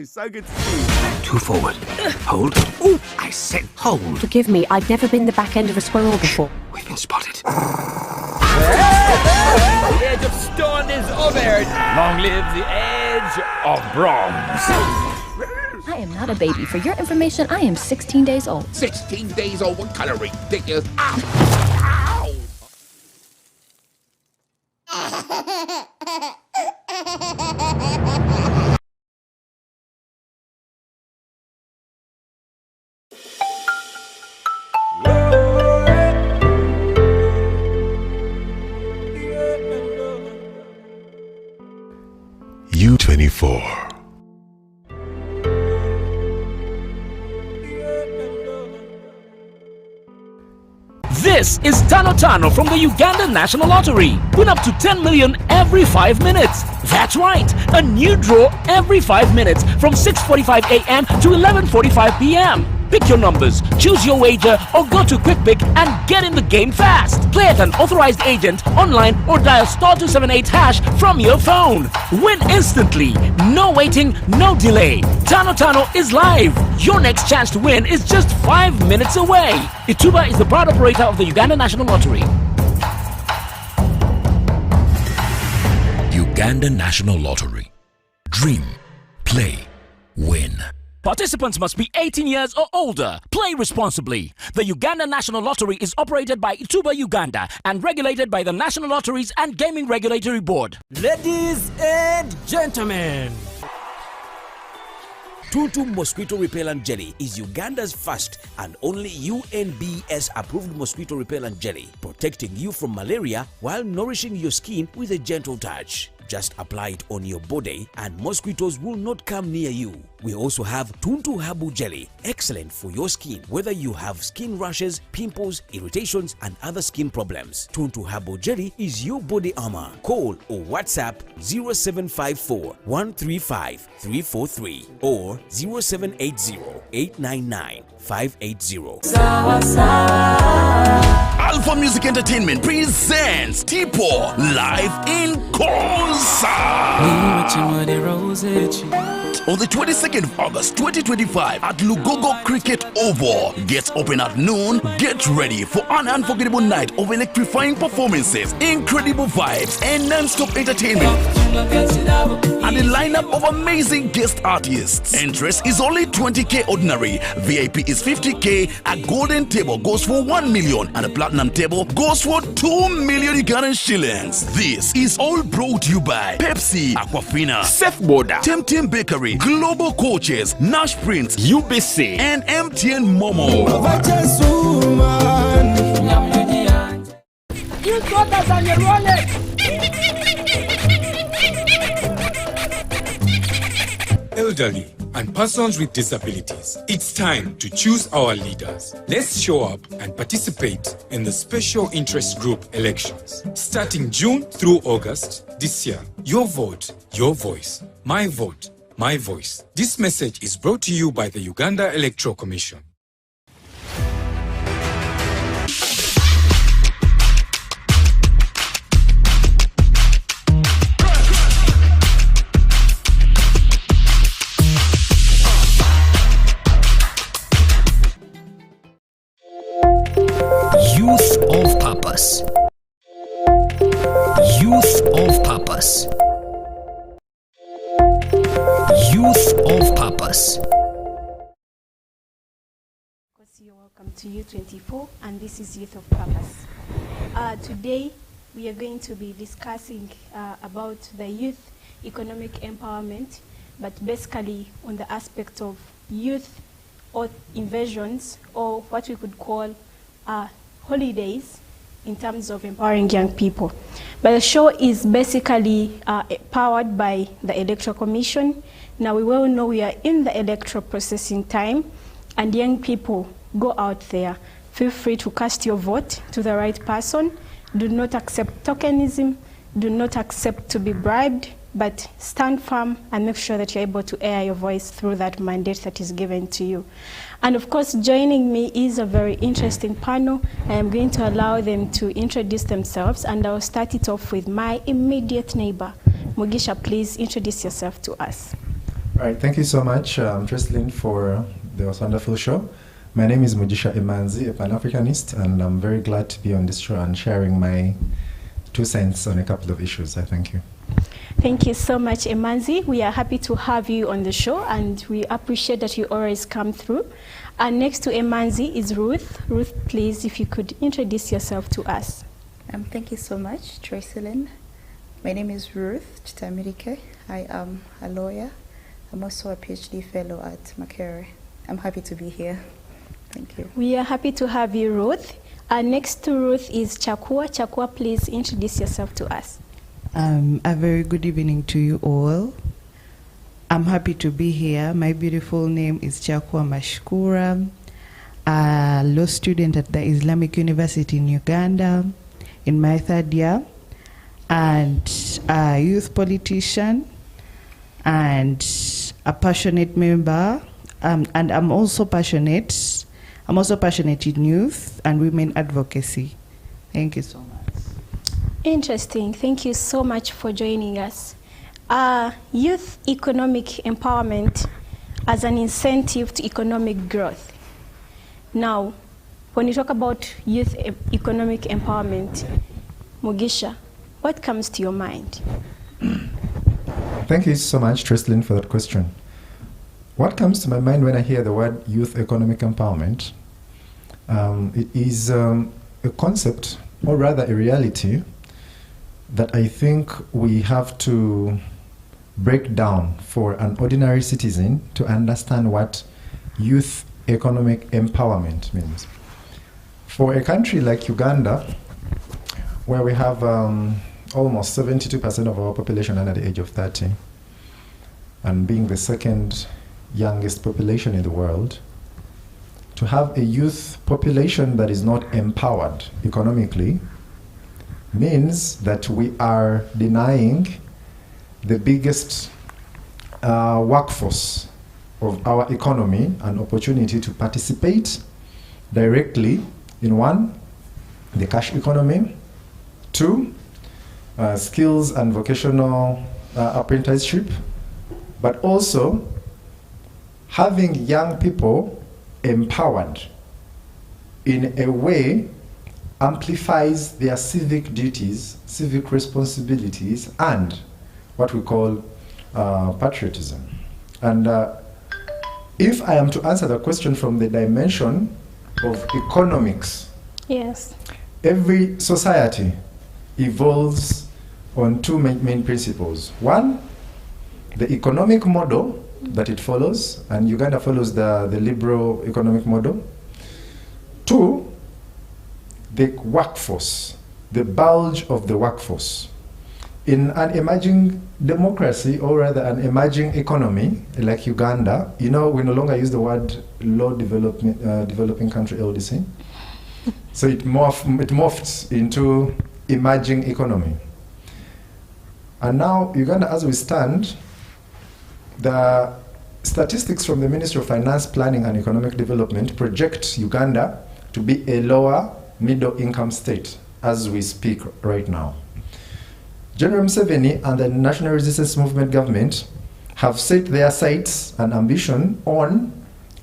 So good to see you. 2 forward. Hold. Ooh, I said hold. Forgive me, I've never been the back end of a squirrel before. We've been spotted. The edge of stone is over. Long live the edge of bronze. I am not a baby. For your information, I am 16 days old. 16 days old? What kind of ridiculous? Ow! U24. This is Tano Tano from the Uganda National Lottery. Win up to 10 million every 5 minutes. That's right, a new draw every 5 minutes from 6:45 a.m. to 11:45 p.m. Pick your numbers, choose your wager, or go to QuickPick and get in the game fast. Play at an authorized agent, online, or dial *278# from your phone. Win instantly. No waiting, no delay. Tano Tano is live. Your next chance to win is just 5 minutes away. Ituba is the proud operator of the Uganda National Lottery. Uganda National Lottery. Dream, play, win. Participants must be 18 years or older. Play responsibly. The Uganda National Lottery is operated by Ituba Uganda and regulated by the National Lotteries and Gaming Regulatory Board. Ladies and gentlemen, Tuntu Mosquito Repellent Jelly is Uganda's first and only UNBS approved mosquito repellent jelly, protecting you from malaria while nourishing your skin with a gentle touch. Just apply it on your body and mosquitoes will not come near you. We also have Tuntu Habu Jelly, excellent for your skin, whether you have skin rashes, pimples, irritations, and other skin problems. Tuntu Habu Jelly is your body armor. Call or WhatsApp 0754 135 343 or 0780 899 580. Alpha Music Entertainment presents Tipo live in concert on the 22nd of August 2025 at Lugogo Cricket Oval. Gates open at noon. Get ready for an unforgettable night of electrifying performances, incredible vibes, and non-stop entertainment, and a lineup of amazing guest artists. Entrance is only 20k ordinary, VIP is 50k, a golden table goes for 1 million, and a platinum table goes for 2 million Ugandan shillings. This is all brought to you by Pepsi, Aquafina, Safeboda, Temtem Bakery, Global Coaches, Nash Prints, UBC, and MTN Momo. You got us on your wallet. Elderly and persons with disabilities, it's time to choose our leaders. Let's show up and participate in the special interest group elections. Starting June through August this year, your vote, your voice. My vote, my voice. This message is brought to you by the Uganda Electoral Commission. Youth of Purpose. Youth of Purpose. Youth of Purpose. You're welcome to U24, and this is Youth of Purpose. Today we are going to be discussing about the youth economic empowerment, but basically on the aspect of youth or invasions, or what we could call holidays in terms of empowering young people. But the show is basically powered by the Electoral Commission. Now we well know we are in the electoral processing time, and young people, go out there. Feel free to cast your vote to the right person. Do not accept tokenism. Do not accept to be bribed, but stand firm and make sure that you're able to air your voice through that mandate that is given to you. And of course, joining me is a very interesting panel. I am going to allow them to introduce themselves, and I'll start it off with my immediate neighbor. Mugisha, please introduce yourself to us. All right, thank you so much, Tristlyn, for the wonderful show. My name is Mujisha Imanzi, a Pan-Africanist, and I'm very glad to be on this show and sharing my 2 cents on a couple of issues. I thank you. Thank you so much, Emanzi. We are happy to have you on the show, and we appreciate that you always come through. And next to Emanzi is Ruth. Ruth, please, if you could introduce yourself to us. Thank you so much, Tracelyn. My name is Ruth Chitamirike. I am a lawyer. I'm also a PhD fellow at Makerere. I'm happy to be here. Thank you. We are happy to have you, Ruth. And next to Ruth is Chakua. Chakua, please introduce yourself to us. A very good evening to you all. I'm happy to be here. My beautiful name is Chakua Mashkura, a law student at the Islamic University in Uganda in my 3rd year, and a youth politician, and a passionate member, and I'm also passionate in youth and women advocacy. Thank you so much. Interesting. Thank you so much for joining us. Youth economic empowerment as an incentive to economic growth. Now, when you talk about youth economic empowerment, Mugisha, what comes to your mind? Thank you so much, Tristlyn, for that question. What comes to my mind when I hear the word youth economic empowerment? It is a concept, or rather a reality, that I think we have to break down for an ordinary citizen to understand what youth economic empowerment means. For a country like Uganda, where we have almost 72% of our population under the age of 30, and being the 2nd youngest population in the world, to have a youth population that is not empowered economically means that we are denying the biggest workforce of our economy an opportunity to participate directly in 1, the cash economy, 2, skills and vocational apprenticeship, but also having young people empowered in a way amplifies their civic duties, civic responsibilities, and what we call patriotism. And if I am to answer the question from the dimension of economics, yes, every society evolves on 2 main principles. 1, the economic model that it follows, and Uganda follows the liberal economic model. 2, the workforce, the bulge of the workforce. In an emerging democracy, or rather an emerging economy like Uganda, you know, we no longer use the word low developing country, LDC. So it morphs into emerging economy. And now, Uganda, as we stand, the statistics from the Ministry of Finance, Planning and Economic Development project Uganda to be a lower middle income state as we speak right now. General Museveni and the National Resistance Movement government have set their sights and ambition on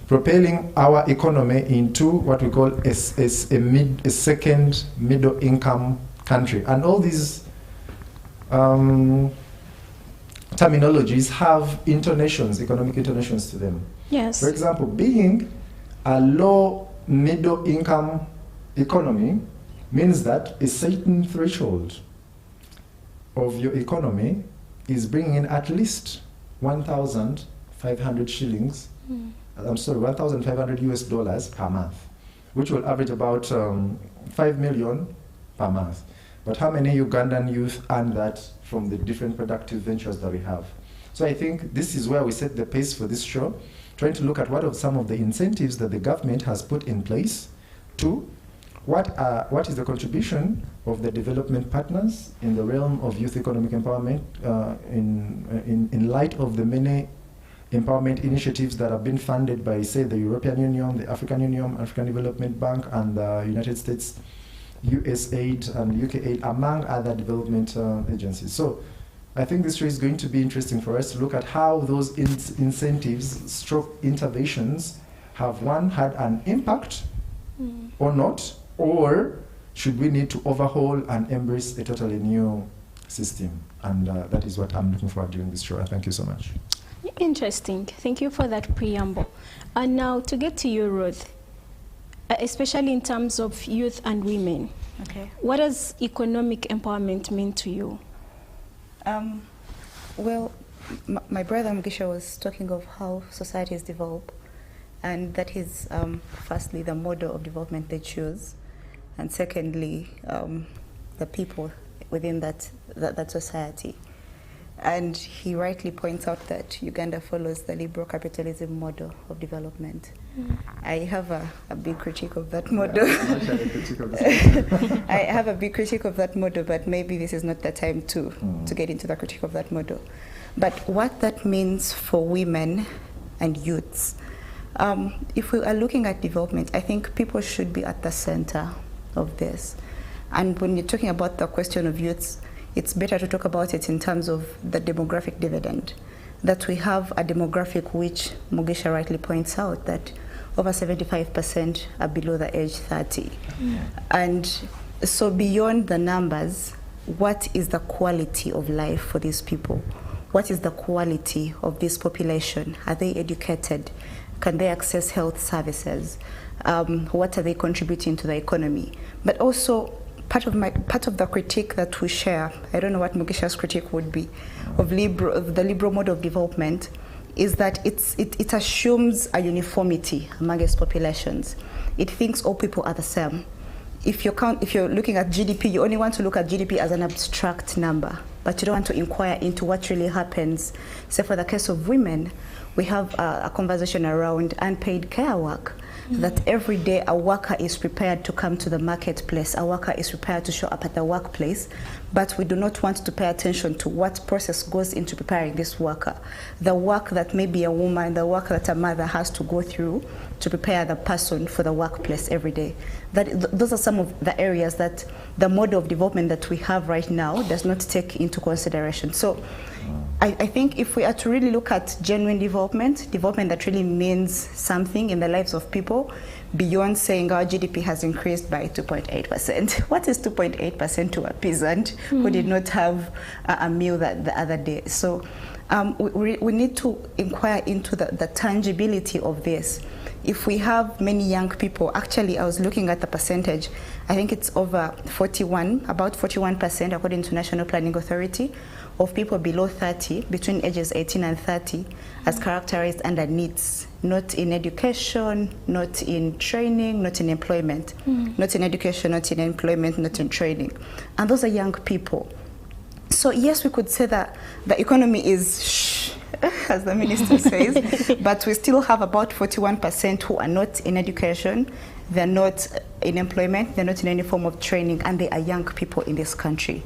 propelling our economy into what we call a 2nd middle income country. And all these terminologies have intonations, economic intonations to them. Yes. For example, being a low middle income economy means that a certain threshold of your economy is bringing in at least 1,500 shillings, I'm sorry, 1,500 US dollars per month, which will average about 5 million per month. But how many Ugandan youth earn that from the different productive ventures that we have? So I think this is where we set the pace for this show, trying to look at what are some of the incentives that the government has put in place to what is the contribution of the development partners in the realm of youth economic empowerment in light of the many empowerment initiatives that have been funded by, say, the European Union, the African Union, African Development Bank, and the United States USAID and UK Aid, among other development agencies. So I think this is going to be interesting for us to look at how those incentives, stroke interventions, have had an impact or not, or should we need to overhaul and embrace a totally new system? And that is what I'm looking forward to during this show. Thank you so much. Interesting. Thank you for that preamble. And now to get to you, Ruth, especially in terms of youth and women, what does economic empowerment mean to you? Well, my brother Mugisha was talking of how societies develop, and that is firstly the model of development they choose, and secondly the people within that society. And he rightly points out that Uganda follows the liberal capitalism model of development. I have a big critique of that model. I have a big critique of that model, but maybe this is not the time to get into the critique of that model. But what that means for women and youths, if we are looking at development, I think people should be at the center of this. And when you're talking about the question of youths, it's better to talk about it in terms of the demographic dividend. That we have a demographic which Mugisha rightly points out that over 75% are below the age 30. And so beyond the numbers, what is the quality of life for these people? What is the quality of this population? Are they educated? Can they access health services? What are they contributing to the economy? But also, part of the critique that we share, I don't know what Mugisha's critique would be, of the liberal model of development, is that it assumes a uniformity among its populations. It thinks all people are the same. If you're looking at GDP, you only want to look at GDP as an abstract number, but you don't want to inquire into what really happens. So for the case of women, we have a conversation around unpaid care work. That every day a worker is prepared to come to the marketplace, a worker is prepared to show up at the workplace, but we do not want to pay attention to what process goes into preparing this worker. The work that maybe a woman, the work that a mother has to go through to prepare the person for the workplace every day. Those are some of the areas that the model of development that we have right now does not take into consideration. So I think if we are to really look at genuine development that really means something in the lives of people, beyond saying our GDP has increased by 2.8%. What is 2.8% to a peasant who did not have a meal the other day? So we need to inquire into the tangibility of this. If we have many young people, actually I was looking at the percentage, I think it's over 41% according to National Planning Authority, of people below 30, between ages 18 and 30, as characterized under needs, not in education, not in training, not in employment, not in education, not in employment, not in training. And those are young people. So yes, we could say that the economy is as the minister says, but we still have about 41% who are not in education, they're not in employment, they're not in any form of training, and they are young people in this country.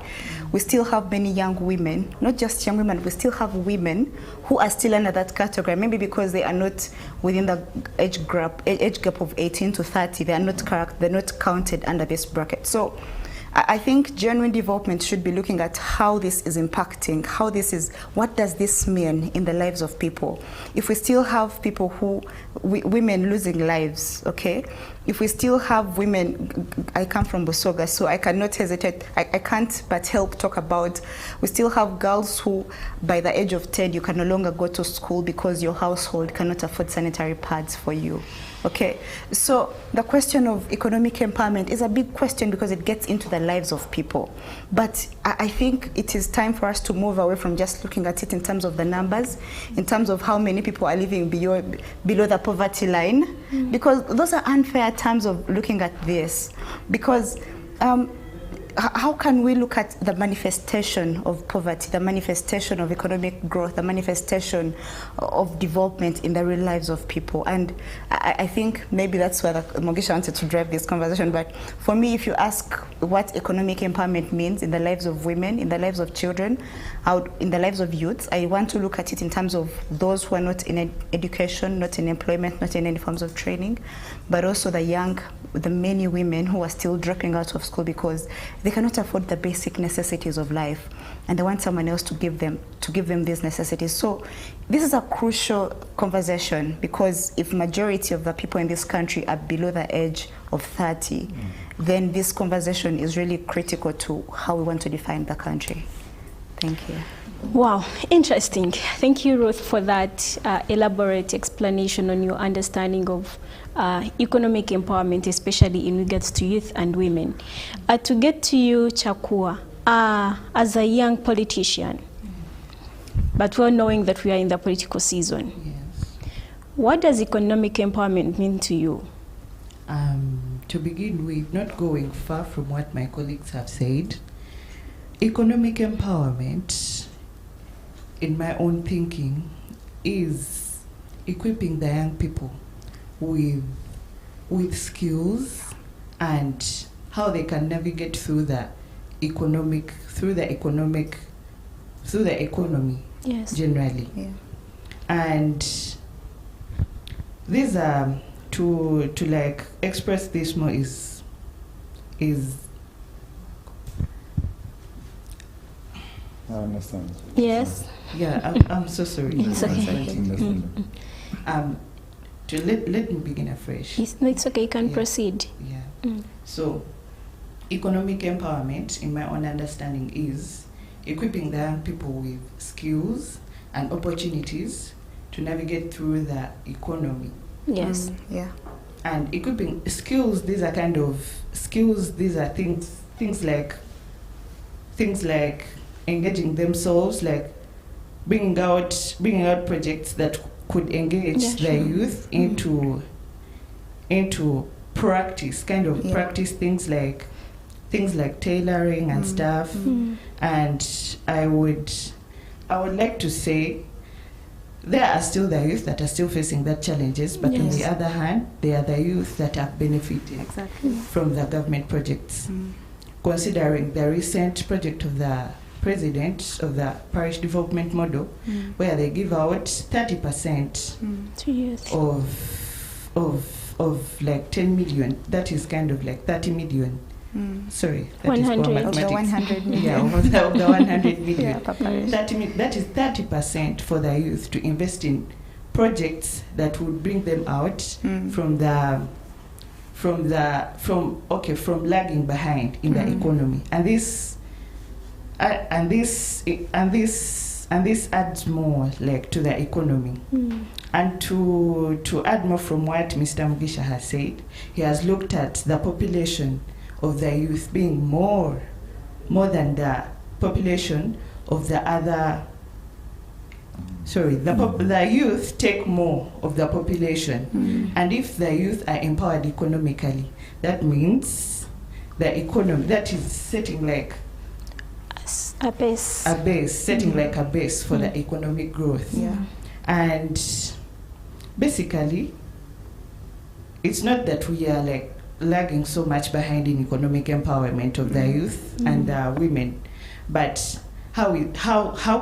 We still have many young women, not just young women, we still have women who are still under that category, maybe because they are not within the age gap of 18 to 30, they're not counted under this bracket. So I think genuine development should be looking at how this is impacting, what does this mean in the lives of people? If we still have people women losing lives, okay? If we still have women, I come from Busoga, so I cannot hesitate, I can't but help talk about, we still have girls who, by the age of 10, you can no longer go to school because your household cannot afford sanitary pads for you. Okay, so the question of economic empowerment is a big question because it gets into the lives of people. But I think it is time for us to move away from just looking at it in terms of the numbers, in terms of how many people are living below the poverty line, because those are unfair terms of looking at this. Because how can we look at the manifestation of poverty, the manifestation of economic growth, the manifestation of development in the real lives of people? And I think maybe that's where Mugisha wanted to drive this conversation. But for me, if you ask what economic empowerment means in the lives of women, in the lives of children, in the lives of youths, I want to look at it in terms of those who are not in education, not in employment, not in any forms of training, but also the many women who are still dropping out of school because they cannot afford the basic necessities of life, and they want someone else to give them these necessities. So this is a crucial conversation, because if majority of the people in this country are below the age of 30, then this conversation is really critical to how we want to define the country. Thank you. Wow, interesting. Thank you, Ruth, for that elaborate explanation on your understanding of economic empowerment, especially in regards to youth and women. To get to you, Chakua, as a young politician, but well knowing that we are in the political season, what does economic empowerment mean to you? To begin with, not going far from what my colleagues have said, economic empowerment, in my own thinking, is equipping the young people with skills and how they can navigate through the economy yes. generally. Yeah. And these are to like express this more is I understand. Yes. Yeah, I'm so sorry. It's okay. Let me begin afresh. It's okay, you can proceed. Yeah. So, economic empowerment, in my own understanding, is equipping the young people with skills and opportunities to navigate through the economy. Yes. Yeah. And equipping skills, these are things like engaging themselves, like bringing out projects that could engage the youth into practice, practice things like tailoring and stuff. And I would like to say there are still the youth that are still facing that challenges, but on the other hand, they are the youth that have benefited from the government projects. Considering the recent project of the president of the parish development model, where they give out 30% to youth of like 10 million. That is kind of like 30 million. Sorry, that 100 is poor mathematics. Of the 100 million. Yeah, of the 100 million. Yeah, that is 30% for the youth to invest in projects that would bring them out from lagging behind in the economy. And this adds more like to the economy. And to add more from what Mr. Mugisha has said, he has looked at the population of the youth being more than the population of the other. Sorry, the youth take more of the population, and if the youth are empowered economically, that means the economy that is setting like a base, setting like a base for the economic growth. And basically, it's not that we are like lagging so much behind in economic empowerment of the youth and the women, but how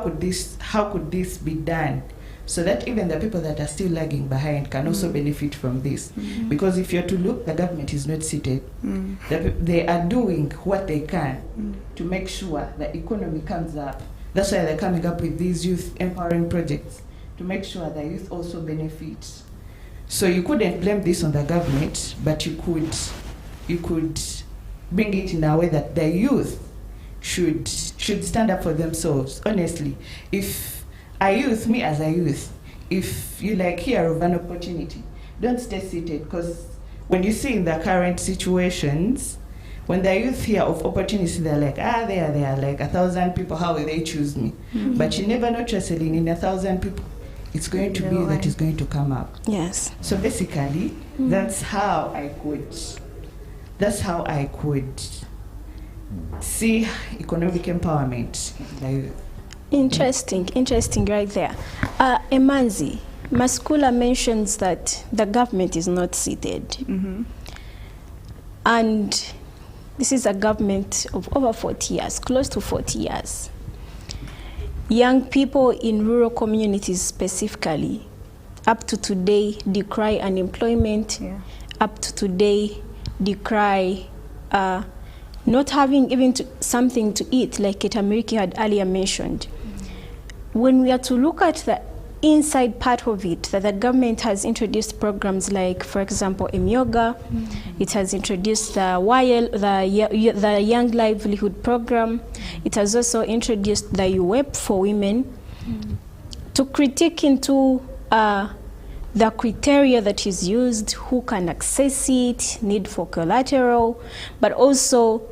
could this be done so that even the people that are still lagging behind can also benefit from this? Because if you're to look, the government is not seated. They are doing what they can to make sure the economy comes up. That's why they're coming up with these youth empowering projects to make sure the youth also benefit. So you couldn't blame this on the government, but you could bring it in a way that the youth should stand up for themselves. Honestly, if me as a youth, if you like hear of an opportunity, don't stay seated, because when you see in the current situations, when the youth hear of opportunities, they're like, there are like 1,000 people, how will they choose me? But you never know, Tresseline, in 1,000 people, it's going to be that is going to come up. Yes. So basically, that's how I could see economic empowerment. Interesting right there. Emanzi, Maskula mentions that the government is not seated. And this is a government of over 40 years, close to 40 years. Young people in rural communities specifically, up to today, decry unemployment, up to today, decry not having even something to eat, like Kitamiriki had earlier mentioned. When we are to look at the inside part of it, that the government has introduced programs like, for example, Emyoga. It has introduced the Young Livelihood Program. It has also introduced the UWEP for women. To critique into the criteria that is used, who can access it, need for collateral, but also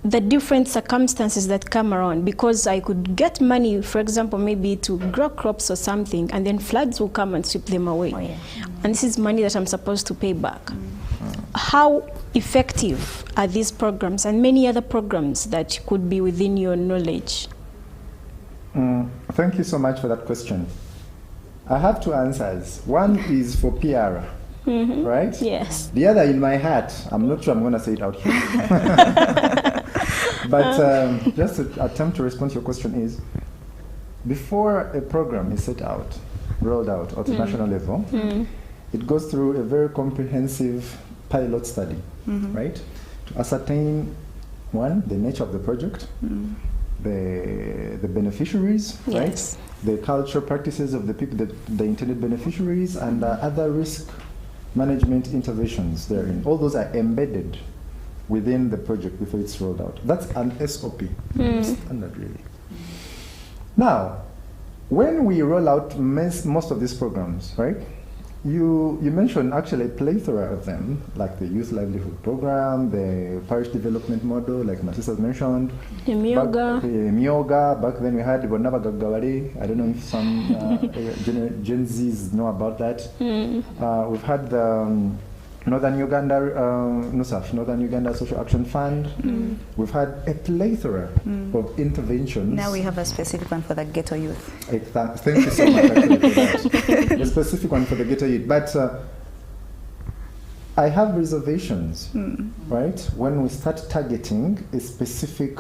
the different circumstances that come around, because I could get money, for example, maybe to grow crops or something, and then floods will come and sweep them away. And this is money that I'm supposed to pay back. How effective are these programs and many other programs that could be within your knowledge? Thank you so much for that question. I have two answers. One is for PR, right? Yes. The other in my heart, I'm not sure I'm going to say it out here. But just to attempt to respond to your question is, before a program is set out, rolled out at the national level, it goes through a very comprehensive pilot study, right? To ascertain, one, the nature of the project, the beneficiaries, right? The cultural practices of the people, the intended beneficiaries, and other risk management interventions therein. All those are embedded within the project before it's rolled out. That's an SOP, standard really. Now, when we roll out most of these programs, right? You mentioned actually a plethora of them, like the Youth Livelihood Program, the Parish Development Model, like my sister mentioned. Emyoga. Back then we had Bonaba Gagawari. I don't know if some Gen Zs know about that. We've had the Northern Uganda Northern Uganda Social Action Fund. We've had a plethora of interventions. Now we have a specific one for the ghetto youth. Thank you so much actually for that. A specific one for the ghetto youth. But I have reservations, right? When we start targeting a specific,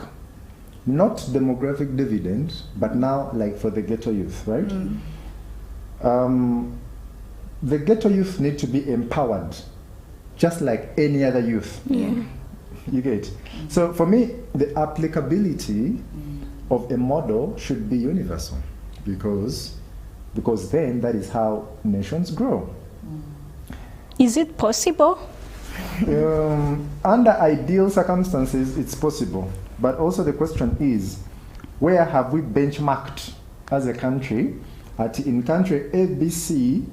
not demographic dividend, but now like for the ghetto youth, right? The ghetto youth need to be empowered, just like any other youth. You get it? So for me, the applicability of a model should be universal, because then that is how nations grow. Is it possible? Under ideal circumstances, it's possible. But also the question is, where have we benchmarked as a country? In country ABC,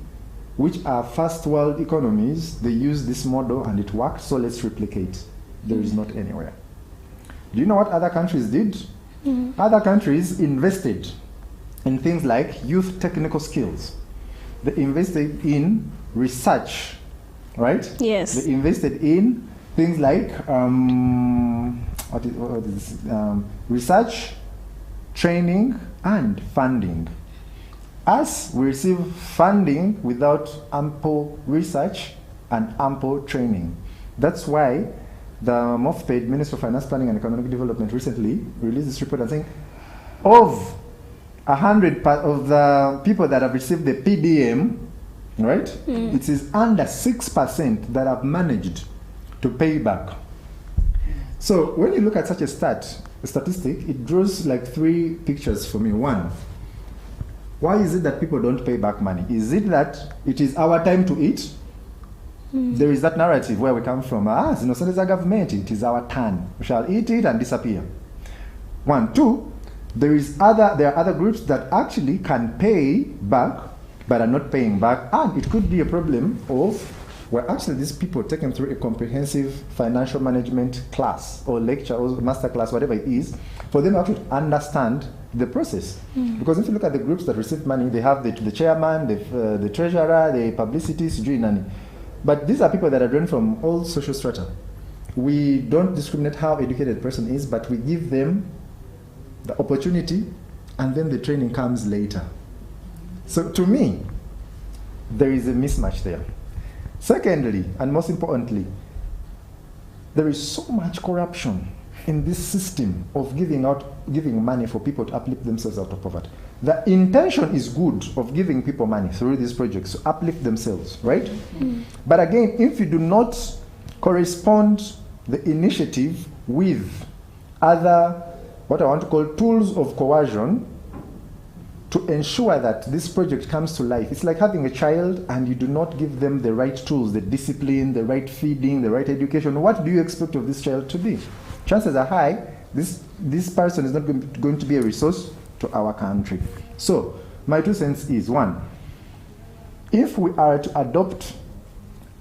which are first world economies, they use this model and it worked, so let's replicate. There is not anywhere. Do you know what other countries did? Other countries invested in things like youth technical skills. They invested in research, right? Yes. They invested in things like research, training, and funding. Us, we receive funding without ample research and ample training. That's why the MOFPED, Minister of Finance, Planning and Economic Development, recently released this report and saying, of 100 of the people that have received the PDM, right, it is under 6% that have managed to pay back. So when you look at such a statistic, it draws like three pictures for me. One, why is it that people don't pay back money? Is it that it is our time to eat? There is that narrative where we come from. As innocent as a government, it is our turn. We shall eat it and disappear. One. Two, there are other groups that actually can pay back, but are not paying back. And it could be a problem of, well, actually these people taken through a comprehensive financial management class or lecture or master class, whatever it is, for them to actually understand the process. Because if you look at the groups that receive money, they have the chairman, the treasurer, the publicity, nani. But these are people that are drawn from all social strata. We don't discriminate how educated a person is, but we give them the opportunity, and then the training comes later. So to me, there is a mismatch there. Secondly, and most importantly, there is so much corruption in this system of giving money for people to uplift themselves out of poverty. The intention is good of giving people money through these projects to uplift themselves, right? But again, if you do not correspond the initiative with other, what I want to call tools of coercion to ensure that this project comes to life. It's like having a child and you do not give them the right tools, the discipline, the right feeding, the right education. What do you expect of this child to be? Chances are high, this person is not going to be a resource to our country. So, my 2 cents is, 1, if we are to adopt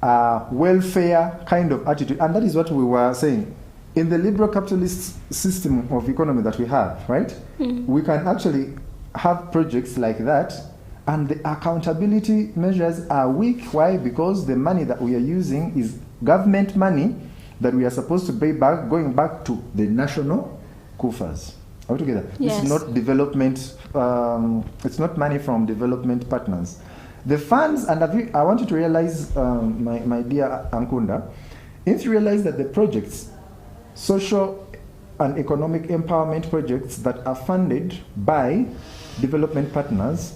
a welfare kind of attitude, and that is what we were saying, in the liberal capitalist system of economy that we have, right? We can actually have projects like that, and the accountability measures are weak. Why? Because the money that we are using is government money that we are supposed to pay back, going back to the national coffers. Are we together? Yes. It's not development, it's not money from development partners. The funds, and I want you to realize, my dear Ankunda, if you realize that the projects, social and economic empowerment projects that are funded by development partners,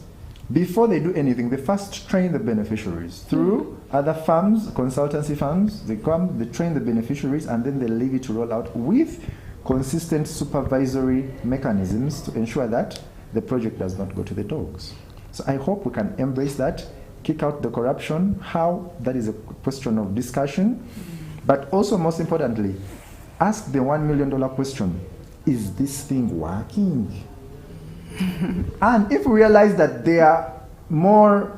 before they do anything, they first train the beneficiaries through other firms, consultancy firms. They come, they train the beneficiaries, and then they leave it to roll out with consistent supervisory mechanisms to ensure that the project does not go to the dogs. So I hope we can embrace that, kick out the corruption. How? That is a question of discussion. But also, most importantly, ask the $1 million question: is this thing working? And if we realize that there are more,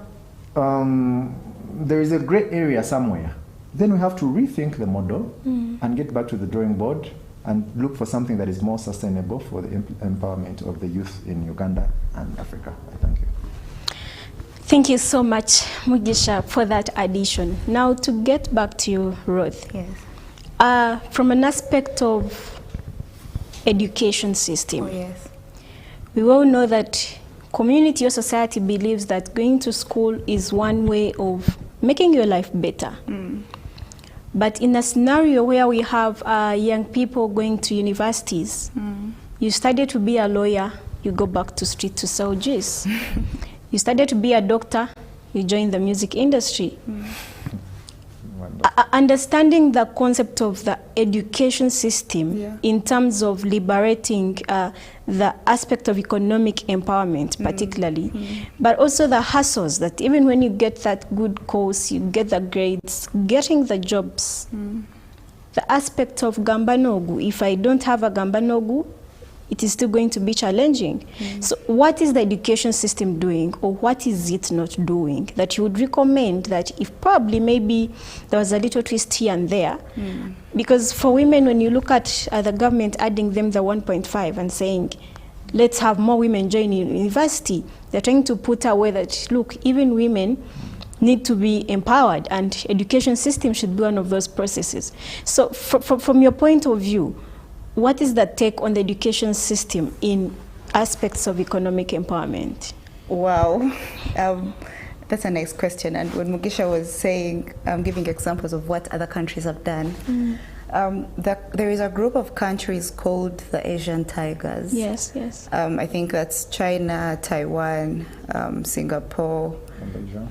there is a gray area somewhere, then we have to rethink the model and get back to the drawing board and look for something that is more sustainable for the empowerment of the youth in Uganda and Africa. I thank you. Thank you so much, Mugisha, for that addition. Now, to get back to you, Ruth. Yes. From an aspect of education system, yes. We all know that community or society believes that going to school is one way of making your life better. But in a scenario where we have young people going to universities, you study to be a lawyer, you go back to street to sell juice. You study to be a doctor, you join the music industry. Understanding the concept of the education system in terms of liberating the aspect of economic empowerment particularly, but also the hustles that even when you get that good course, you get the grades, getting the jobs. The aspect of Gambanogu, if I don't have a Gambanogu, it is still going to be challenging. So what is the education system doing, or what is it not doing, that you would recommend that if probably maybe there was a little twist here and there? Because for women, when you look at the government adding them the 1.5 and saying, let's have more women join university, they're trying to put away that, look, even women need to be empowered, and education system should be one of those processes. So from your point of view, what is the take on the education system in aspects of economic empowerment? Wow, that's a nice question. And when Mugisha was saying, giving examples of what other countries have done, there is a group of countries called the Asian Tigers. Yes, yes. I think that's China, Taiwan, Singapore,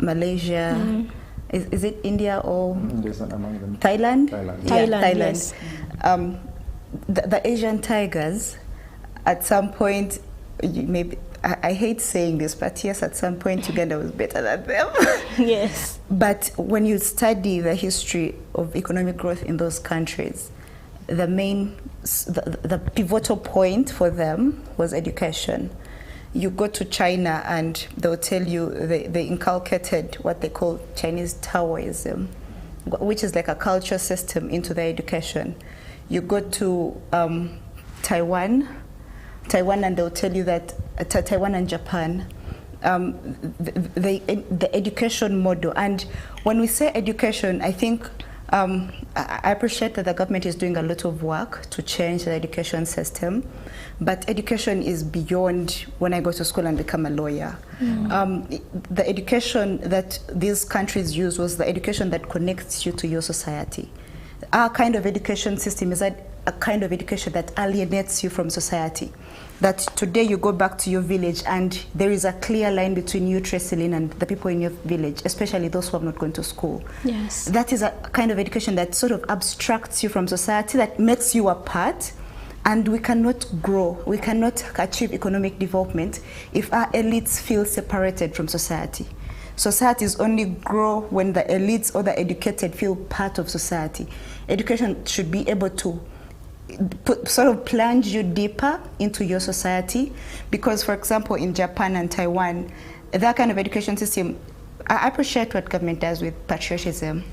Malaysia. Is it India or Thailand? Thailand, yes. The Asian Tigers, at some point, maybe I hate saying this, but yes, at some point Uganda was better than them. Yes. But when you study the history of economic growth in those countries, the pivotal point for them was education. You go to China and they'll tell you they inculcated what they call Chinese Taoism, which is like a culture system into their education. You go to Taiwan, and they'll tell you that Taiwan and Japan, the education model. And when we say education, I think I appreciate that the government is doing a lot of work to change the education system, but education is beyond when I go to school and become a lawyer. The education that these countries use was the education that connects you to your society. Our kind of education system is a kind of education that alienates you from society. That today you go back to your village and there is a clear line between you, Tresilin, and the people in your village, especially those who have not gone to school. Yes. That is a kind of education that sort of abstracts you from society, that makes you apart. And we cannot grow, we cannot achieve economic development if our elites feel separated from society. Societies only grow when the elites or the educated feel part of society. Education should be able to sort of plunge you deeper into your society, because, for example, in Japan and Taiwan, that kind of education system, I appreciate what government does with patriotism.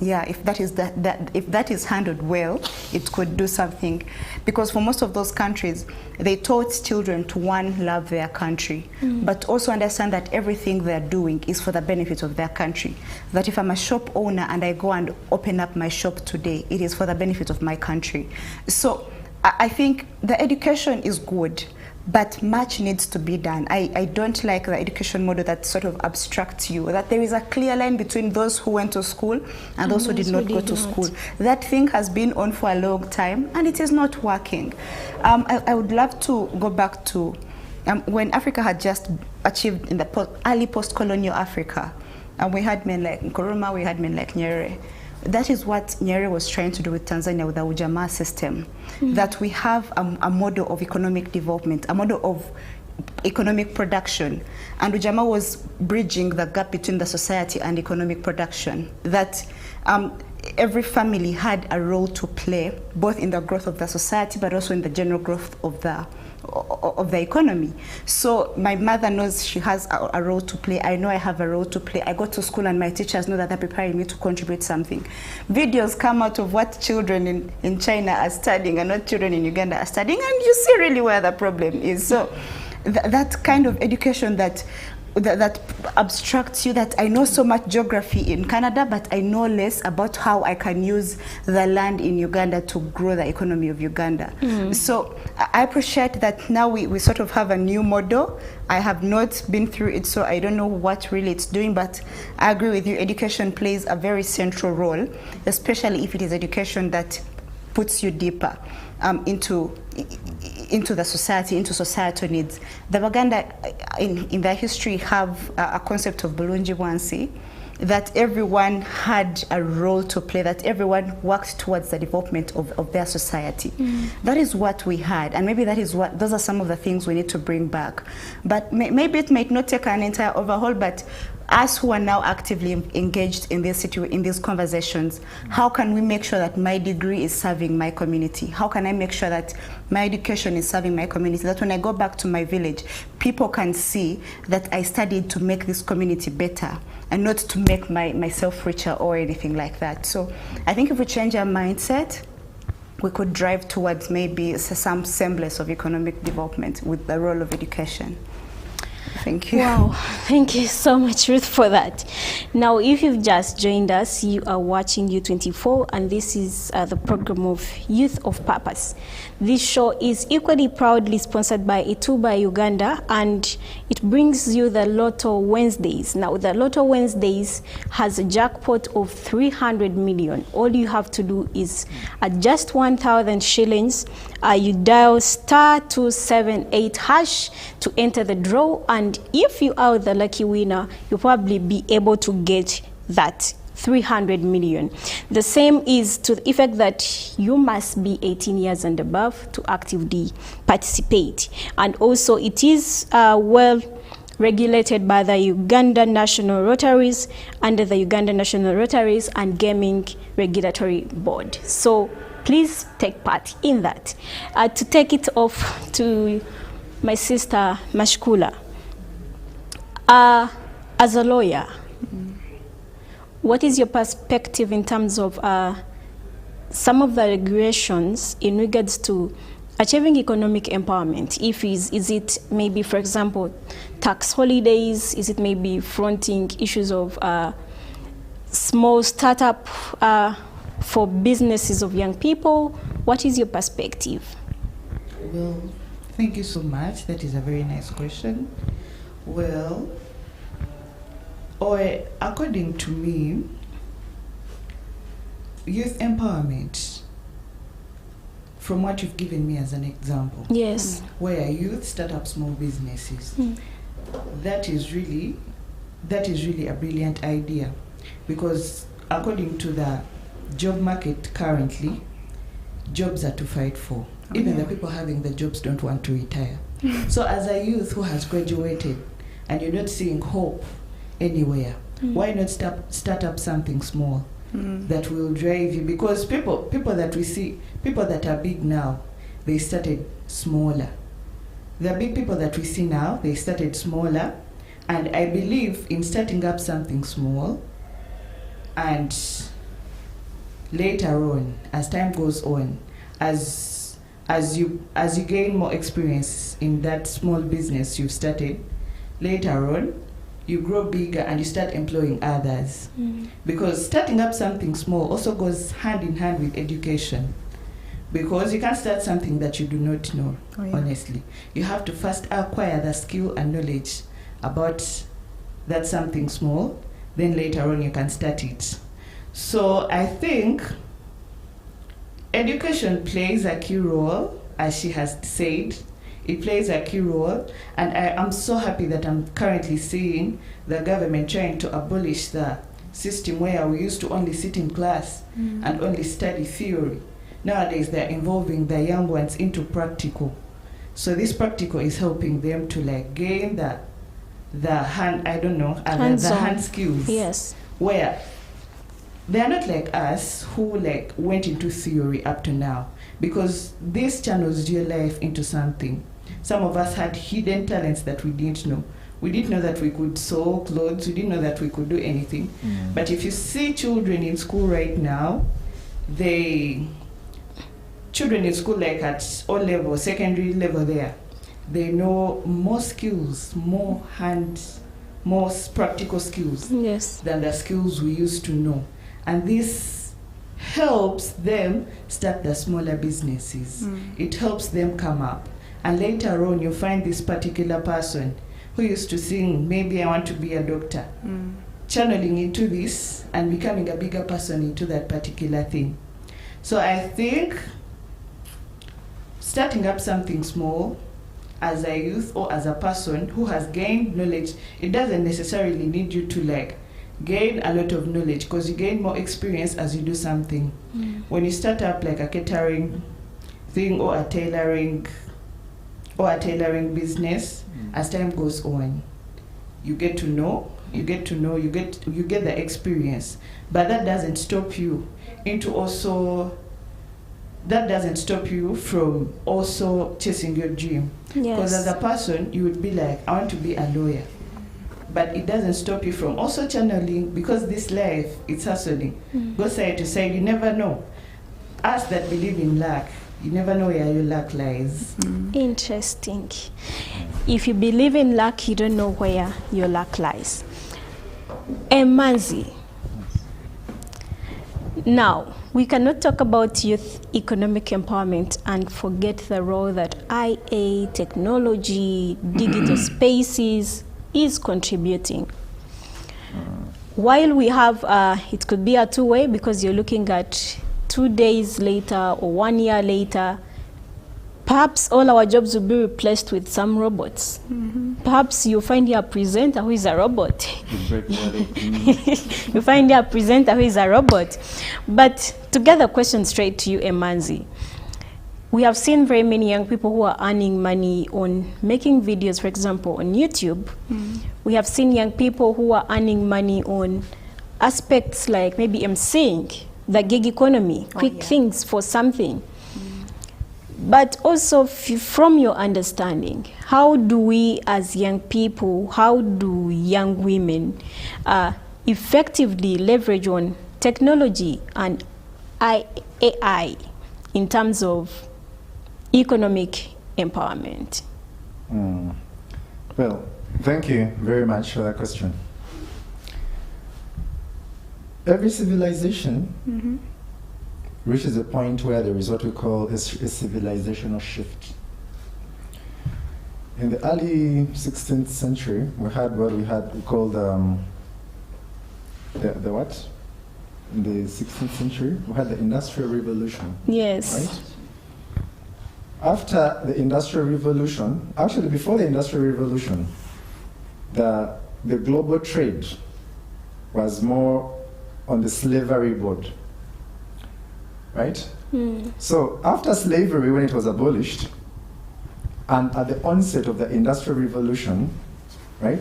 Yeah, if that is handled well, it could do something. Because for most of those countries, they taught children to, one, love their country, but also understand that everything they're doing is for the benefit of their country. That if I'm a shop owner and I go and open up my shop today, it is for the benefit of my country. So I think the education is good, but much needs to be done. I don't like the education model that sort of abstracts you, that there is a clear line between those who went to school and those who did not go to school. That thing has been on for a long time and it is not working. I would love to go back to when Africa had just achieved in the early post-colonial Africa, and we had men like Nkrumah, we had men like Nyerere. That is what Nyerere was trying to do with Tanzania with the Ujamaa system, that we have a model of economic development, a model of economic production. And Ujamaa was bridging the gap between the society and economic production, that every family had a role to play, both in the growth of the society, but also in the general growth of the economy. So my mother knows she has a role to play. I know I have a role to play. I go to school and my teachers know that they're preparing me to contribute something. Videos come out of what children in China are studying and what children in Uganda are studying, and you see really where the problem is. So that kind of education that abstracts you, that I know so much geography in Canada, but I know less about how I can use the land in Uganda to grow the economy of Uganda. So I appreciate that now we sort of have a new model. I have not been through it, so I don't know what really it's doing, but I agree with you. Education plays a very central role, especially if it is education that puts you deeper into the society, into societal needs. The Baganda in their history have a concept of Bulungi Bwansi, that everyone had a role to play, that everyone worked towards the development of their society. That is what we had, and maybe those are some of the things we need to bring back. But maybe it might not take an entire overhaul, but us who are now actively engaged in these conversations, how can we make sure that my degree is serving my community? How can I make sure that my education is serving my community? That when I go back to my village, people can see that I studied to make this community better and not to make myself richer or anything like that. So I think if we change our mindset, we could drive towards maybe some semblance of economic development with the role of education. Thank you. Wow, thank you so much, Ruth, for that. Now, if you've just joined us, you are watching U24, and this is the program of Youth of Purpose. This show is equally proudly sponsored by Ituba Uganda, and it brings you the Lotto Wednesdays. Now, the Lotto Wednesdays has a jackpot of 300 million. All you have to do is at just 1,000 shillings, you dial *278# to enter the draw, and if you are the lucky winner, you'll probably be able to get that 300 million. The same is to the effect that you must be 18 years and above to actively participate. And also it is well regulated by the Uganda National Lotteries under the Uganda National Lotteries and Gaming Regulatory Board. So please take part in that. To take it off to my sister Mashkula, as a lawyer, what is your perspective in terms of some of the regulations in regards to achieving economic empowerment? Is it maybe, for example, tax holidays? Is it maybe fronting issues of small startup for businesses of young people? What is your perspective? Well, thank you so much. That is a very nice question. Well, or according to me, youth empowerment, from what you've given me as an example, yes, where youth start up small businesses, that is really a brilliant idea, because according to the job market currently, jobs are to fight for. Even the people having the jobs don't want to retire. So as a youth who has graduated and you're not seeing hope anywhere, why not start up something small that will drive you? Because people that we see, people that are big now, they started smaller. The big people that we see now, they started smaller. And I believe in starting up something small, and later on, as time goes on, as you gain more experience in that small business you've started, later on, you grow bigger and you start employing others. Because starting up something small also goes hand in hand with education. Because you can't start something that you do not know, honestly. You have to first acquire the skill and knowledge about that something small, then later on you can start it. So I think education plays a key role, as she has said. It plays a key role, and I am so happy that I'm currently seeing the government trying to abolish the system where we used to only sit in class and only study theory. Nowadays they're involving the young ones into practical. So this practical is helping them to gain the hand skills. Yes. Where they are not like us who went into theory up to now, because this channels your life into something. Some of us had hidden talents that we didn't know. We didn't know that we could sew clothes. We didn't know that we could do anything. But if you see children in school right now, children in school at all level, secondary level there, they know more skills, more practical skills than the skills we used to know. And this helps them start the smaller businesses. It helps them come up. And later on, you find this particular person who used to think, maybe I want to be a doctor, channeling into this and becoming a bigger person into that particular thing. So I think starting up something small as a youth or as a person who has gained knowledge, it doesn't necessarily need you to gain a lot of knowledge, because you gain more experience as you do something. When you start up a catering thing or a tailoring business, as time goes on, you get to know, you get the experience. But that doesn't stop you from also chasing your dream. Because as a person, you would be like, I want to be a lawyer. But it doesn't stop you from also channeling, because this life, it's hustling. Go side to side, you never know. Us that believe in luck, you never know where your luck lies. Interesting. If you believe in luck, you don't know where your luck lies. Emanzi. Now, we cannot talk about youth economic empowerment and forget the role that IA, technology, digital spaces is contributing. While we have, it could be a two-way, because you're looking at 2 days later or 1 year later, perhaps all our jobs will be replaced with some robots. Perhaps you find your presenter who is a robot. You find your presenter who is a robot. But to get the question straight to you, Emanzi, we have seen very many young people who are earning money on making videos, for example, on YouTube. We have seen young people who are earning money on aspects like maybe emceeing, the gig economy, quick things for something. But also, from your understanding, how do we as young people, how do young women effectively leverage on technology and AI in terms of economic empowerment? Well, thank you very much for that question. Every civilization reaches a point where there is what we call a civilizational shift. In the early 16th century, we had what we called the what? In the 16th century, we had the Industrial Revolution. Yes. Right? After the Industrial Revolution, actually before the Industrial Revolution, the global trade was more on the slavery board. Right? So after slavery, when it was abolished, and at the onset of the Industrial Revolution, right,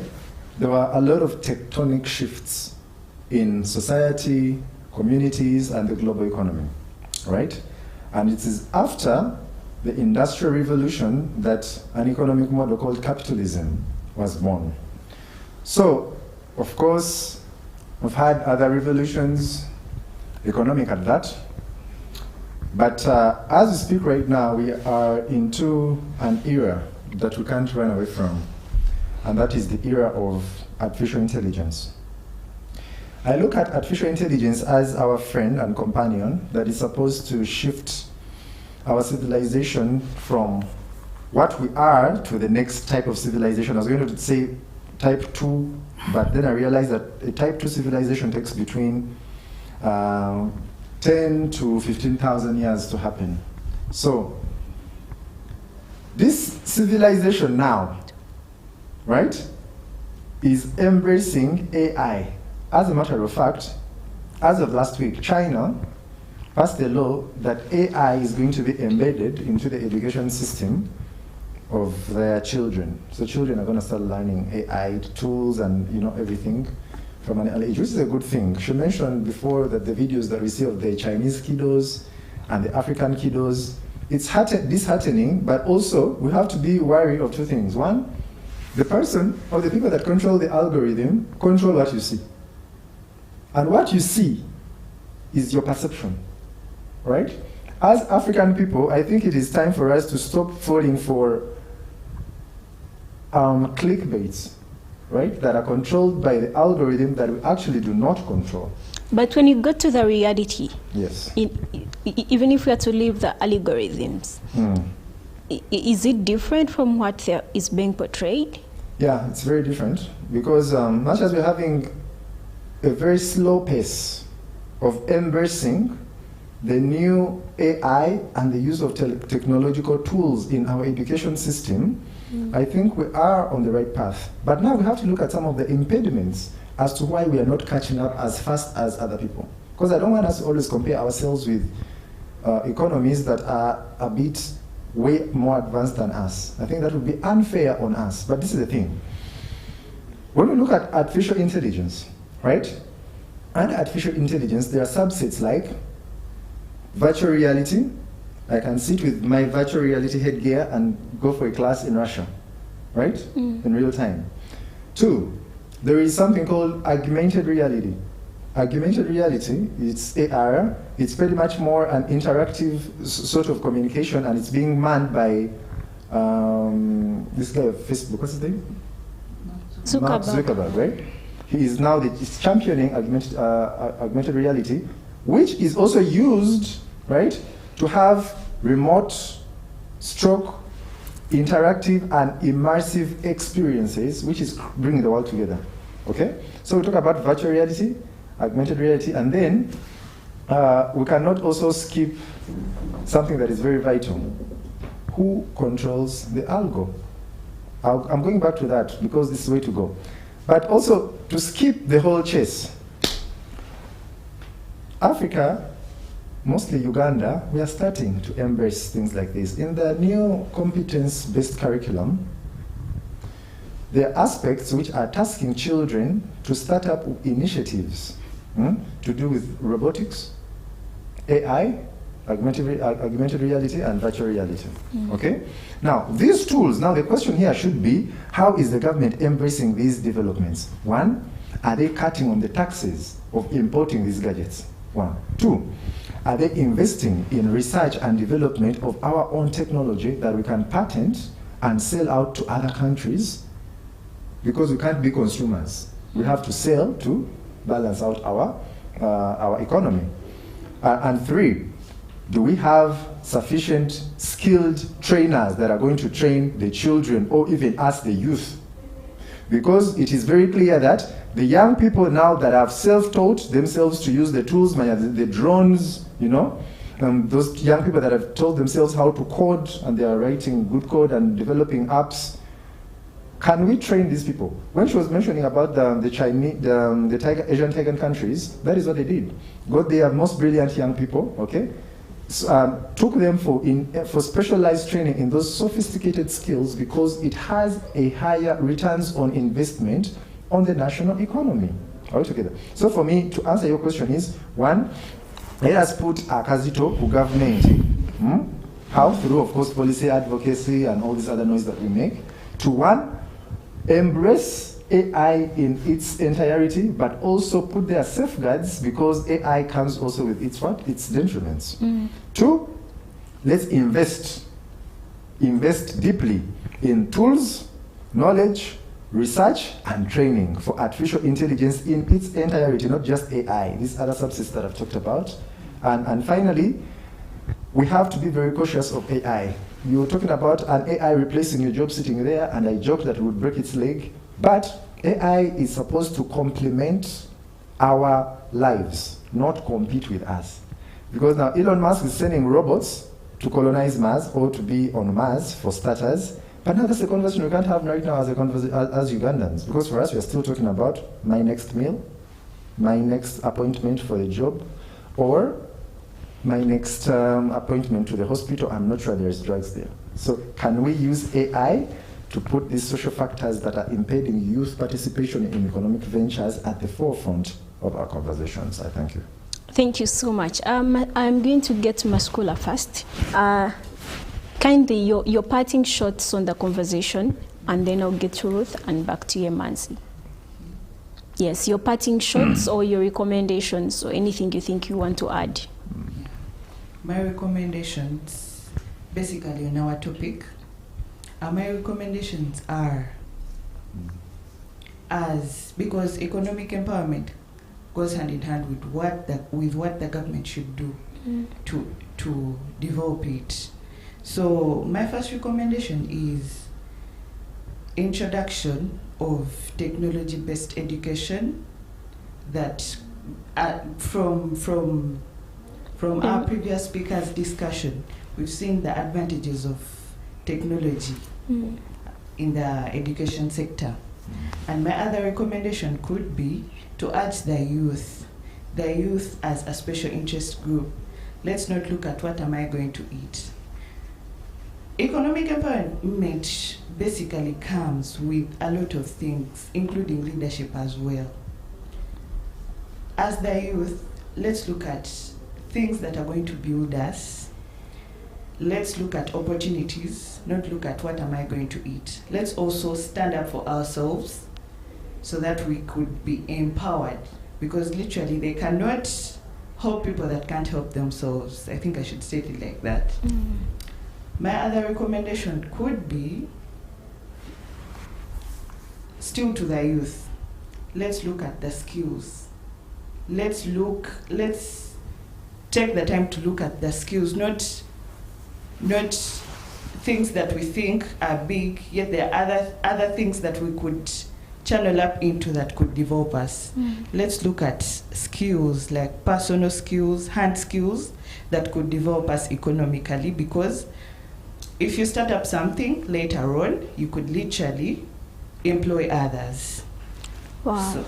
there were a lot of tectonic shifts in society, communities, and the global economy, right? And it is after the Industrial Revolution that an economic model called capitalism was born. So, of course, we've had other revolutions, economic at that, but as we speak right now, we are into an era that we can't run away from, and that is the era of artificial intelligence. I look at artificial intelligence as our friend and companion that is supposed to shift our civilization from what we are to the next type of civilization. I was going to say type 2, but then I realized that a type 2 civilization takes between 10 to 15,000 years to happen. So this civilization now, right, is embracing AI. As a matter of fact, as of last week, China passed a law that AI is going to be embedded into the education system of their children. So children are going to start learning AI tools and everything from an early age, which is a good thing. She mentioned before that the videos that we see of the Chinese kiddos and the African kiddos, it's disheartening, but also we have to be wary of two things. One, the person or the people that control the algorithm control what you see. And what you see is your perception, right? As African people, I think it is time for us to stop falling for clickbaits, right? That are controlled by the algorithm that we actually do not control. But when you go to the reality, yes, even if we are to leave the algorithms, is it different from what is being portrayed? Yeah, it's very different because much as we're having a very slow pace of embracing the new AI and the use of technological tools in our education system, I think we are on the right path. But now we have to look at some of the impediments as to why we are not catching up as fast as other people. Because I don't want us to always compare ourselves with economies that are a bit way more advanced than us. I think that would be unfair on us. But this is the thing. When we look at artificial intelligence, right? Under artificial intelligence, there are subsets like virtual reality. I can sit with my virtual reality headgear and go for a class in Russia, right? In real time. 2, there is something called augmented reality. Augmented reality, it's AR, it's pretty much more an interactive sort of communication, and it's being manned by this guy of Facebook, what's his name? Mark Zuckerberg, right? He is now he's championing augmented reality, which is also used, right, to have remote stroke interactive and immersive experiences, which is bringing the world together. Okay? So we talk about virtual reality, augmented reality, and then we cannot also skip something that is very vital. Who controls the algo? I'm going back to that because this is the way to go. But also, to skip the whole chase, Africa, mostly Uganda, we are starting to embrace things like this. In the new competence-based curriculum, there are aspects which are tasking children to start up initiatives to do with robotics, AI, augmented reality, and virtual reality. Okay? Now, these tools, now the question here should be, how is the government embracing these developments? 1, are they cutting on the taxes of importing these gadgets? 1. 2, are they investing in research and development of our own technology that we can patent and sell out to other countries? Because we can't be consumers. We have to sell to balance out our economy. And 3, do we have sufficient skilled trainers that are going to train the children or even us, the youth? Because it is very clear that the young people now that have self-taught themselves to use the tools, the drones, those young people that have taught themselves how to code and they are writing good code and developing apps, can we train these people? When she was mentioning about the Asian tiger countries, that is what they did. Got their most brilliant young people, okay? took them for specialized training in those sophisticated skills because it has a higher returns on investment on the national economy altogether. So for me, to answer your question is, one, let us put akazito ku government. How? Through, of course, policy advocacy and all this other noise that we make. To one, embrace AI in its entirety, but also put their safeguards because AI comes also with its what? Its detriments. Two, let's invest deeply in tools, knowledge, research, and training for artificial intelligence in its entirety, not just AI, these other subsets that I've talked about. And finally, we have to be very cautious of AI. You were talking about an AI replacing your job sitting there, and I joked that it would break its leg, but AI is supposed to complement our lives, not compete with us. Because now Elon Musk is sending robots to colonize Mars or to be on Mars for starters. But now that's a conversation we can't have right now as Ugandans. Because for us, we're still talking about my next meal, my next appointment for the job, or my next appointment to the hospital. I'm not sure there's drugs there. So can we use AI to put these social factors that are impeding youth participation in economic ventures at the forefront of our conversations? I thank you. Thank you so much. I'm going to get to Maskula first. Kindly, your parting shots on the conversation, and then I'll get to Ruth and back to you, Mansi. Yes, your parting shots or your recommendations or anything you think you want to add. My recommendations, basically on our topic, my recommendations are, because economic empowerment goes hand in hand with what the government should do to develop it. So my first recommendation is introduction of technology-based education that from our previous speaker's discussion, we've seen the advantages of technology in the education sector. And my other recommendation could be to urge the youth as a special interest group. Let's not look at what am I going to eat. Economic empowerment basically comes with a lot of things, including leadership as well. As the youth, let's look at things that are going to build us. Let's look at opportunities, not look at what am I going to eat. Let's also stand up for ourselves so that we could be empowered, because literally they cannot help people that can't help themselves. I think I should say it like that. My other recommendation could be, still to the youth, let's look at the skills. Let's take the time to look at the skills, not things that we think are big, yet there are other things that we could channel up into that could develop us. Let's look at skills like personal skills, hand skills that could develop us economically, because if you start up something later on, you could literally employ others. Wow. So,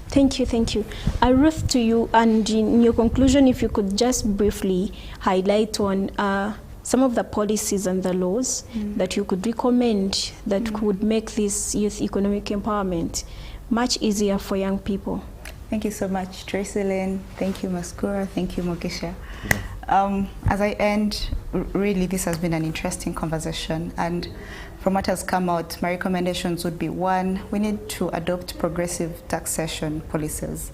thank you. Ruth, to you, and in your conclusion, if you could just briefly highlight on some of the policies and the laws that you could recommend that could make this youth economic empowerment much easier for young people. Thank you so much, Tracy-Lynn. Thank you, Maskura. Thank you, Mogisha. As I end, really this has been an interesting conversation, and from what has come out, my recommendations would be: one, we need to adopt progressive taxation policies.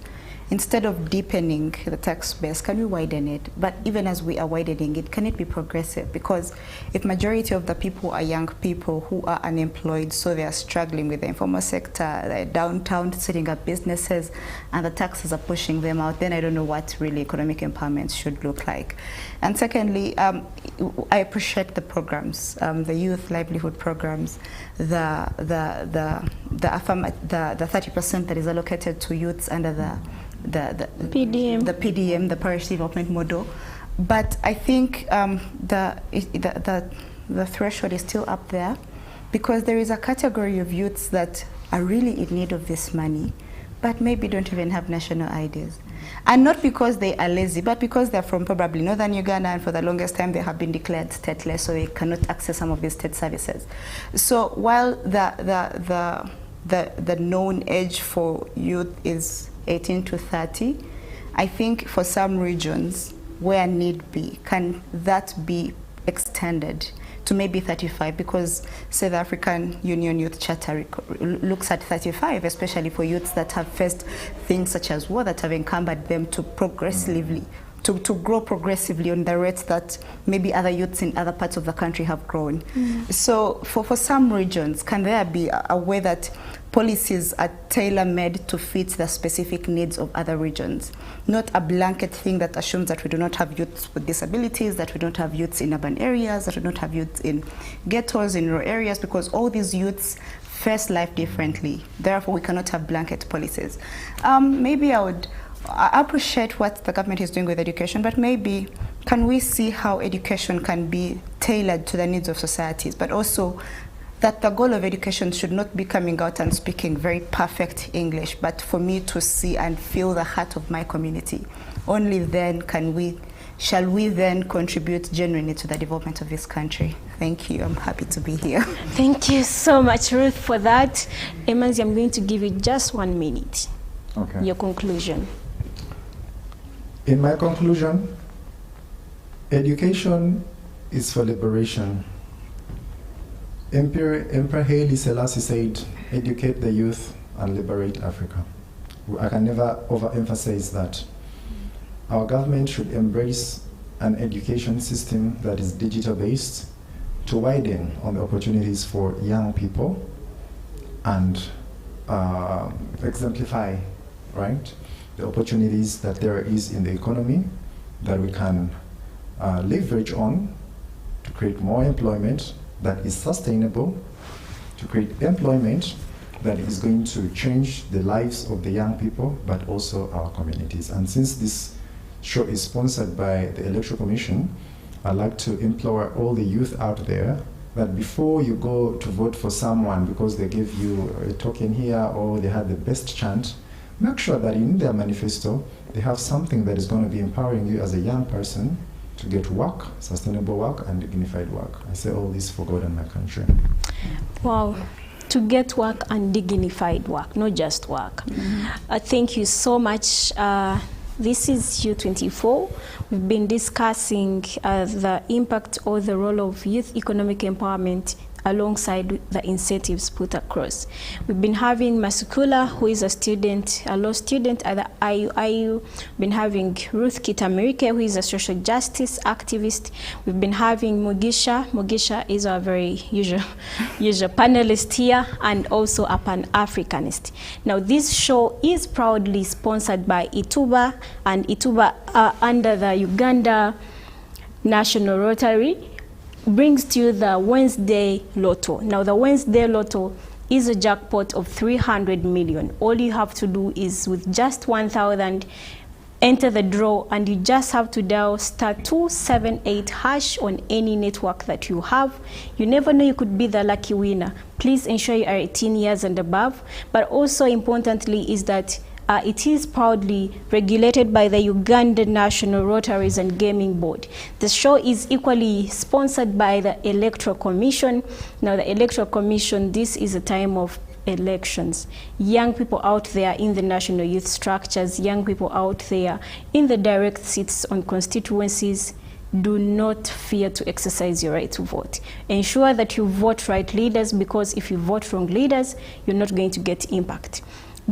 Instead of deepening the tax base, can we widen it? But even as we are widening it, can it be progressive? Because if majority of the people are young people who are unemployed, so they are struggling with the informal sector, they're downtown setting up businesses, and the taxes are pushing them out, then I don't know what really economic empowerment should look like. And secondly, I appreciate the programs, the youth livelihood programs, the 30% that is allocated to youths under the PDM, the parish development model. But I think the threshold is still up there, because there is a category of youths that are really in need of this money, but maybe don't even have national IDs. And not because they are lazy, but because they're from probably northern Uganda, and for the longest time they have been declared stateless, so they cannot access some of these state services. So while the known age for youth is 18 to 30, I think for some regions where need be, can that be extended to maybe 35, because say the African Union Youth Charter looks at 35, especially for youths that have faced things such as war that have encumbered them to progressively to grow progressively on the rates that maybe other youths in other parts of the country have grown. So for some regions, can there be a way that policies are tailor-made to fit the specific needs of other regions? Not a blanket thing that assumes that we do not have youths with disabilities, that we don't have youths in urban areas, that we don't have youths in ghettos, in rural areas, because all these youths face life differently. Therefore, we cannot have blanket policies. Maybe I appreciate what the government is doing with education, but maybe can we see how education can be tailored to the needs of societies, but also that the goal of education should not be coming out and speaking very perfect English, but for me to see and feel the heart of my community. Only then shall we then contribute genuinely to the development of this country. Thank you. I'm happy to be here. Thank you so much, Ruth, for that. Emanzi, I'm going to give you just 1 minute. Okay. Your conclusion. In my conclusion, education is for liberation. Emperor Haile Selassie said, educate the youth and liberate Africa. I can never overemphasize that. Our government should embrace an education system that is digital-based to widen on the opportunities for young people and exemplify, right, the opportunities that there is in the economy that we can leverage on to create more employment that is sustainable, to create employment that is going to change the lives of the young people, but also our communities. And since this show is sponsored by the Electoral Commission, I'd like to implore all the youth out there that before you go to vote for someone because they gave you a token here or they had the best chant, make sure that in their manifesto they have something that is going to be empowering you as a young person to get work, sustainable work, and dignified work. I say all this for God and my country. Wow. To get work and dignified work, not just work. Thank you so much. This is U24. We've been discussing the impact or the role of youth economic empowerment alongside the incentives put across. We've been having Masukula, who is a student, a law student at the IU. We've been having Ruth Kitamirike, who is a social justice activist. We've been having Mugisha. Mugisha is our very usual panelist here, and also a Pan-Africanist. Now, this show is proudly sponsored by Ituba, and Ituba under the Uganda National Rotary brings to you the Wednesday Lotto. Now, the Wednesday Lotto is a jackpot of 300 million. All you have to do is, with just 1,000, enter the draw, and you just have to dial *278# on any network that you have. You never know, you could be the lucky winner. Please ensure you are 18 years and above. But also importantly is that it is proudly regulated by the Uganda National Rotaries and Gaming Board. The show is equally sponsored by the Electoral Commission. Now, the Electoral Commission, this is a time of elections. Young people out there in the national youth structures, young people out there in the direct seats on constituencies, do not fear to exercise your right to vote. Ensure that you vote right leaders, because if you vote wrong leaders, you're not going to get impact.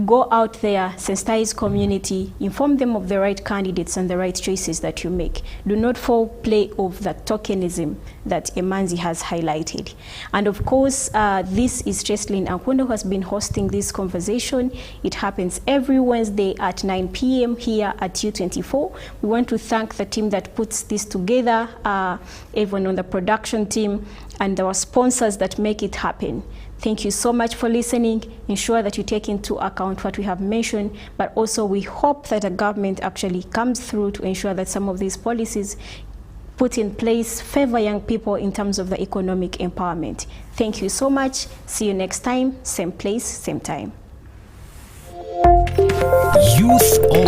Go out there, sensitize community, inform them of the right candidates and the right choices that you make. Do not fall prey of that tokenism that Emanzi has highlighted. And of course, this is Cheslin Akwendo who has been hosting this conversation. It happens every Wednesday at 9 p.m. here at U24. We want to thank the team that puts this together, everyone on the production team, and our sponsors that make it happen. Thank you so much for listening. Ensure that you take into account what we have mentioned, but also we hope that the government actually comes through to ensure that some of these policies put in place favor young people in terms of the economic empowerment. Thank you so much. See you next time, same place, same time. Youth of